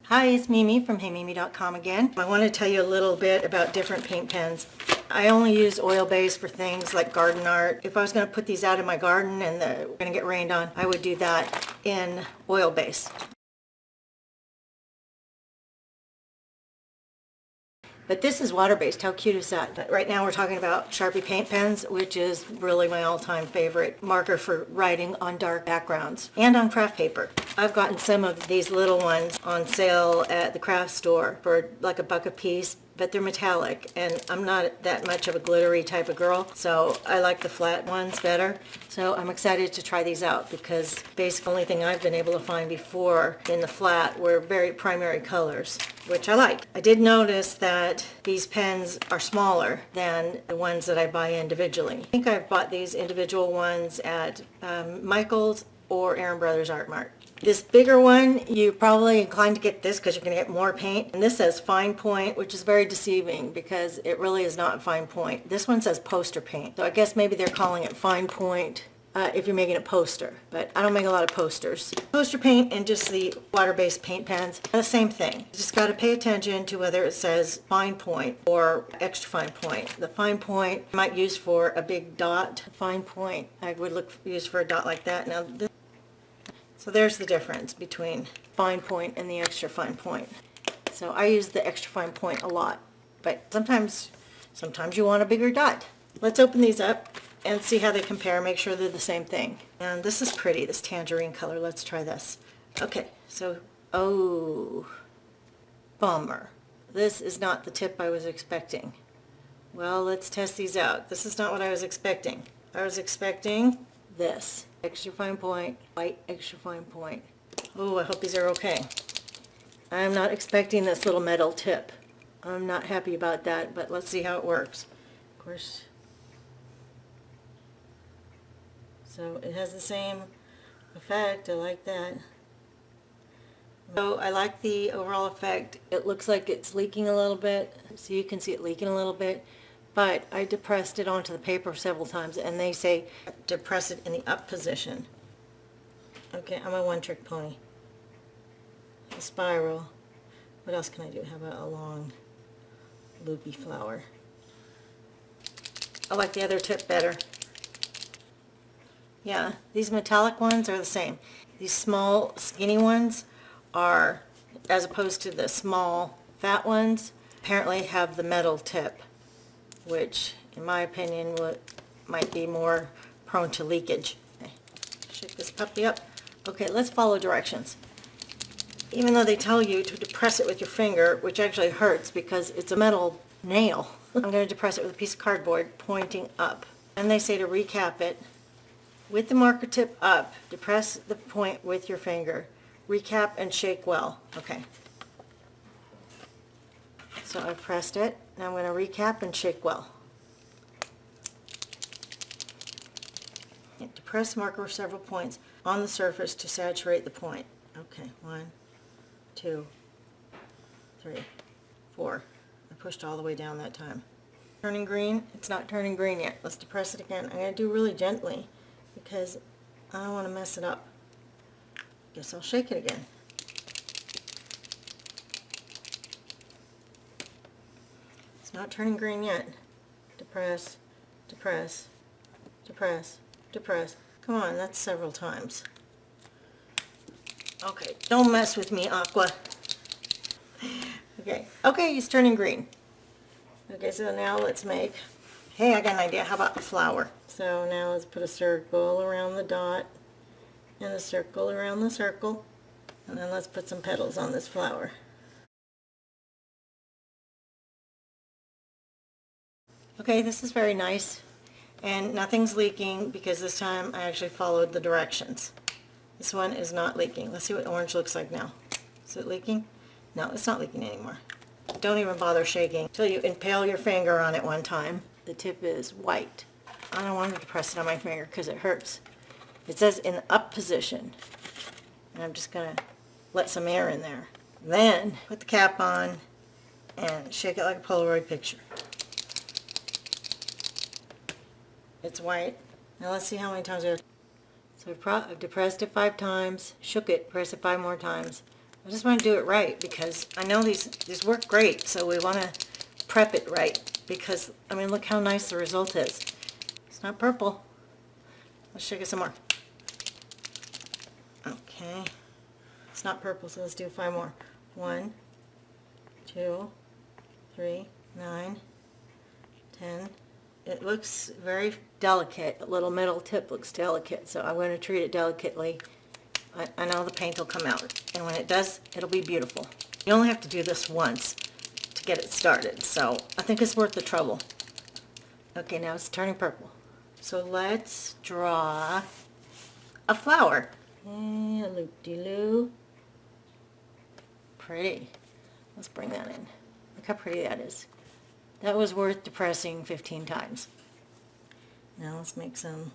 Hi, it's Mimi from HeyMimi.com again. I want to tell you a little bit about different paint pens. I only use oil-based for things like garden art. If I was going to put these out in my garden and they're going to get rained on, I would do that in oil-based. But this is water-based. How cute is that? But right now we're talking about Sharpie paint pens, which is really my all-time favorite marker for writing on dark backgrounds and on craft paper. I've gotten some of these little ones on sale at the craft store for like $1 a piece, but they're metallic and I'm not that much of a glittery type of girl, so I like the flat ones better. So I'm excited to try these out because basically the only thing I've been able to find before in the flat were very primary colors, which I like. I did notice that these pens are smaller than the ones that I buy individually. I think I've bought these individual ones at Michael's or Aaron Brothers Art Mart. This bigger one, you're probably inclined to get this because you're going to get more paint. And this says fine point, which is very deceiving because it really is not fine point. This one says poster paint. So I guess maybe they're calling it fine point if you're making a poster. But I don't make a lot of posters. Poster paint and just the water-based paint pens are the same thing. You just got to pay attention to whether it says fine point or extra fine point. The fine point I might use for a big dot. Fine point I would use for a dot like that. Now this, so there's the difference between fine point and the extra fine point. So I use the extra fine point a lot, but sometimes you want a bigger dot. Let's open these up and see how they compare, make sure they're the same thing. And this is pretty, this tangerine color. Let's try this. Okay, so, oh, bummer. This is not the tip I was expecting. Well, let's test these out. This is not what I was expecting. I was expecting this. Extra fine point, white extra fine point. Oh, I hope these are okay. I'm not expecting this little metal tip. I'm not happy about that, but let's see how it works. Of course. So it has the same effect. I like that. So I like the overall effect. It looks like it's leaking a little bit. So you can see it leaking a little bit. But I depressed it onto the paper several times, and they say depress it in the up position. Okay, I'm a one-trick pony. A spiral. What else can I do? How about a long, loopy flower? I like the other tip better. Yeah, these metallic ones are the same. These small, skinny ones are, as opposed to the small, fat ones, apparently have the metal tip, which in my opinion might be more prone to leakage. Okay, shake this puppy up. Okay, let's follow directions. Even though they tell you to depress it with your finger, which actually hurts because it's a metal nail, I'm going to depress it with a piece of cardboard pointing up. And they say to recap it with the marker tip up, depress the point with your finger, recap and shake well. Okay. So I've pressed it. Now I'm going to recap and shake well. And depress marker several points on the surface to saturate the point. Okay, 1, 2, 3, 4. I pushed all the way down that time. Turning green? It's not turning green yet. Let's depress it again. I'm going to do really gently because I don't want to mess it up. Guess I'll shake it again. It's not turning green yet. Depress, depress, depress, depress. Come on, that's several times. Okay, don't mess with me, Aqua. Okay, he's turning green. Okay, so now let's make, hey, I got an idea. How about a flower? So now let's put a circle around the dot and a circle around the circle. And then let's put some petals on this flower. Okay, this is very nice, and nothing's leaking because this time I actually followed the directions. This one is not leaking. Let's see what orange looks like now. Is it leaking? No, it's not leaking anymore. Don't even bother shaking until you impale your finger on it one time. The tip is white. I don't want to press it on my finger because it hurts. It says in the up position, and I'm just going to let some air in there. Then put the cap on and shake it like a Polaroid picture. It's white. Now let's see how many times I have. So I've depressed it 5 times, shook it, pressed it 5 more times. I just want to do it right because I know these work great, so we want to prep it right because, I mean, look how nice the result is. It's not purple. Let's shake it some more. Okay. It's not purple, so let's do 5 more. 1, 2, 3, 9, 10. It looks very delicate. The little middle tip looks delicate, so I'm going to treat it delicately. I know the paint will come out, and when it does, it'll be beautiful. You only have to do this once to get it started, so I think it's worth the trouble. Okay, now it's turning purple. So let's draw a flower. And a loop-de-loo. Pretty. Let's bring that in. Look how pretty that is. That was worth depressing 15 times. Now let's make some.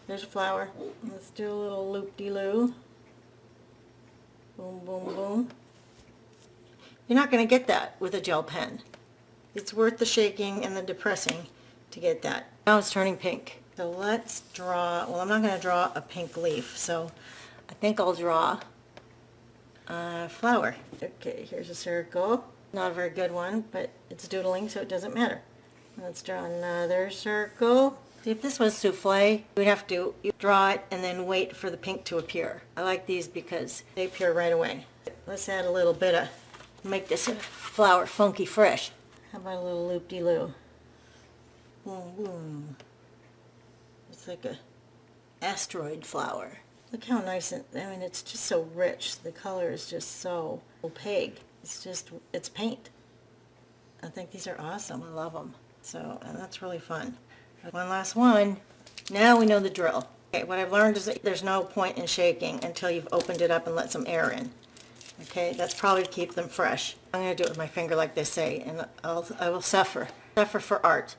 There's a flower. Let's do a little loop-de-loo. Boom, boom, boom. You're not going to get that with a gel pen. It's worth the shaking and the depressing to get that. Now it's turning pink. So let's draw, well, I'm not going to draw a pink leaf, so I think I'll draw a flower. Okay, here's a circle. Not a very good one, but it's doodling, so it doesn't matter. Let's draw another circle. See, if this was souffle, we'd have to draw it and then wait for the pink to appear. I like these because they appear right away. Let's add a little bit of, make this flower funky fresh. How about a little loop-de-loo? Boom, boom. It's like a asteroid flower. Look how nice it, I mean, it's just so rich. The color is just so opaque. It's just, it's paint. I think these are awesome. I love them. So, and that's really fun. One last one. Now we know the drill. Okay, what I've learned is that there's no point in shaking until you've opened it up and let some air in. Okay, that's probably to keep them fresh. I'm going to do it with my finger like they say, and I will suffer. Suffer for art.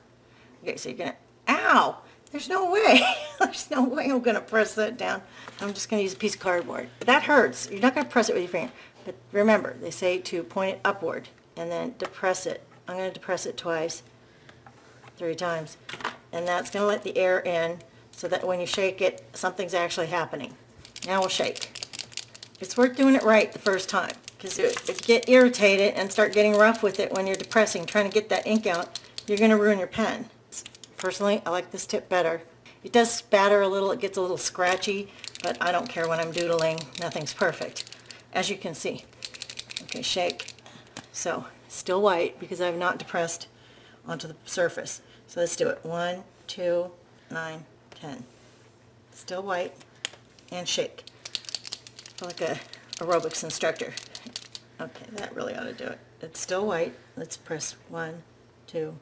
Okay, so you're going to, ow! There's no way. There's no way I'm going to press that down. I'm just going to use a piece of cardboard. That hurts. You're not going to press it with your finger. But remember, they say to point it upward and then depress it. I'm going to depress it twice, 3 times. And that's going to let the air in so that when you shake it, something's actually happening. Now we'll shake. It's worth doing it right the first time because if you get irritated and start getting rough with it when you're depressing, trying to get that ink out, you're going to ruin your pen. Personally, I like this tip better. It does spatter a little, it gets a little scratchy, but I don't care when I'm doodling. Nothing's perfect, as you can see. Okay, shake. So, still white because I've not depressed onto the surface. So let's do it. 1, 2, 9, 10. Still white, and shake. I feel like a aerobics instructor. Okay, that really ought to do it. It's still white. Let's press 1, 2,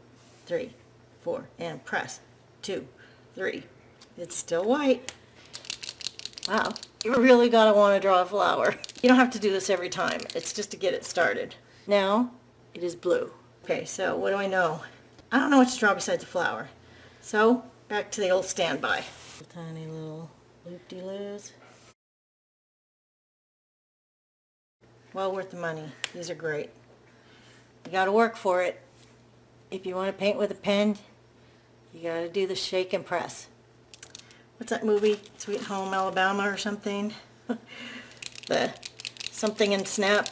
3, 4, and press 2, 3. It's still white. Wow, you really gotta want to draw a flower. You don't have to do this every time. It's just to get it started. Now it is blue. Okay, so what do I know? I don't know what to draw besides a flower. So back to the old standby. Tiny little loop-de-loos. Well worth the money. These are great. You got to work for it. If you want to paint with a pen, you got to do the shake and press. What's that movie? Sweet Home Alabama or something? The something and snap.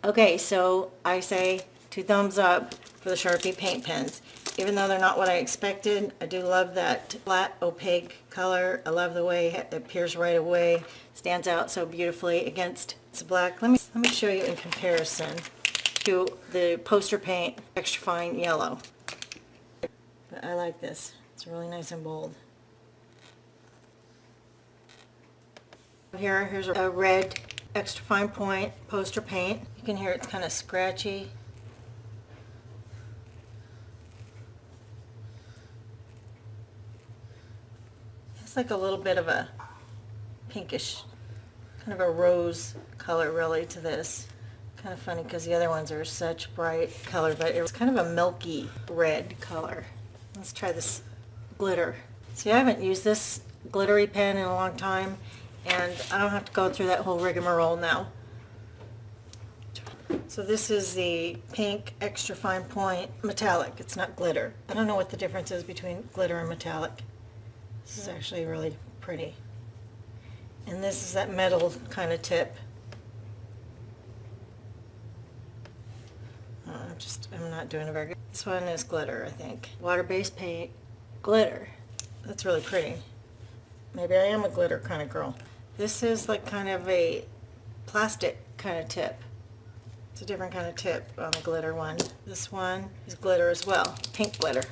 Okay, so I say 2 thumbs up for the Sharpie paint pens. Even though they're not what I expected, I do love that flat, opaque color. I love the way it appears right away. Stands out so beautifully against this black. Let me show you in comparison to the poster paint extra fine yellow. But I like this. It's really nice and bold. Here's a red extra fine point poster paint. You can hear it's kind of scratchy. It's like a little bit of a pinkish, kind of a rose color really to this. Kind of funny because the other ones are such bright color, but it's kind of a milky red color. Let's try this glitter. See, I haven't used this glittery pen in a long time, and I don't have to go through that whole rigmarole now. So this is the pink extra fine point metallic. It's not glitter. I don't know what the difference is between glitter and metallic. This is actually really pretty. And this is that metal kind of tip. I'm not doing a very good. This one is glitter, I think. Water-based paint, glitter. That's really pretty. Maybe I am a glitter kind of girl. This is like kind of a plastic kind of tip. It's a different kind of tip on the glitter one. This one is glitter as well, pink glitter.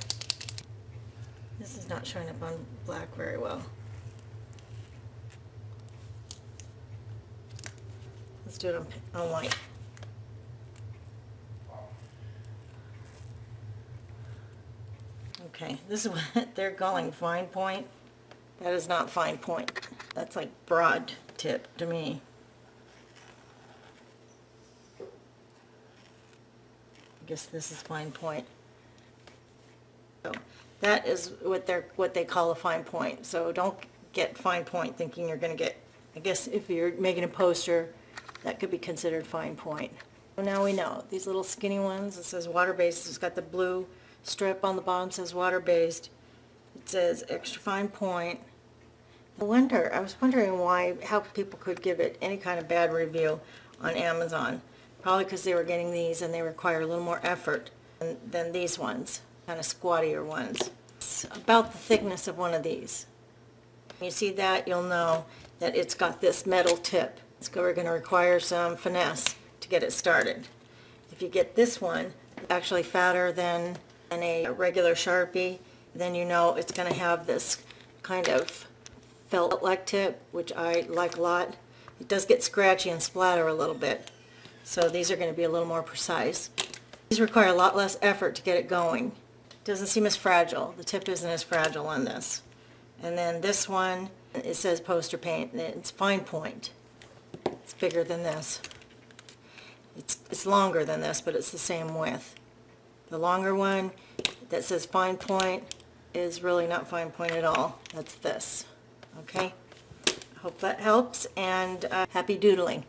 This is not showing up on black very well. Let's do it on white. Okay, this is what they're calling fine point. That is not fine point. That's like broad tip to me. I guess this is fine point. So that is what they call a fine point. So don't get fine point thinking you're going to get, I guess if you're making a poster, that could be considered fine point. So now we know. These little skinny ones, it says water-based. It's got the blue strip on the bottom, says water-based. It says extra fine point. I was wondering how people could give it any kind of bad review on Amazon. Probably because they were getting these and they require a little more effort than these ones, kind of squattier ones. It's about the thickness of one of these. When you see that, you'll know that it's got this metal tip. So we're going to require some finesse to get it started. If you get this one, it's actually fatter than a regular Sharpie, then you know it's going to have this kind of felt-like tip, which I like a lot. It does get scratchy and splatter a little bit, so these are going to be a little more precise. These require a lot less effort to get it going. It doesn't seem as fragile. The tip isn't as fragile on this. And then this one, it says poster paint. It's fine point. It's bigger than this. It's longer than this, but it's the same width. The longer one that says fine point is really not fine point at all. That's this. Okay? I hope that helps, and happy doodling.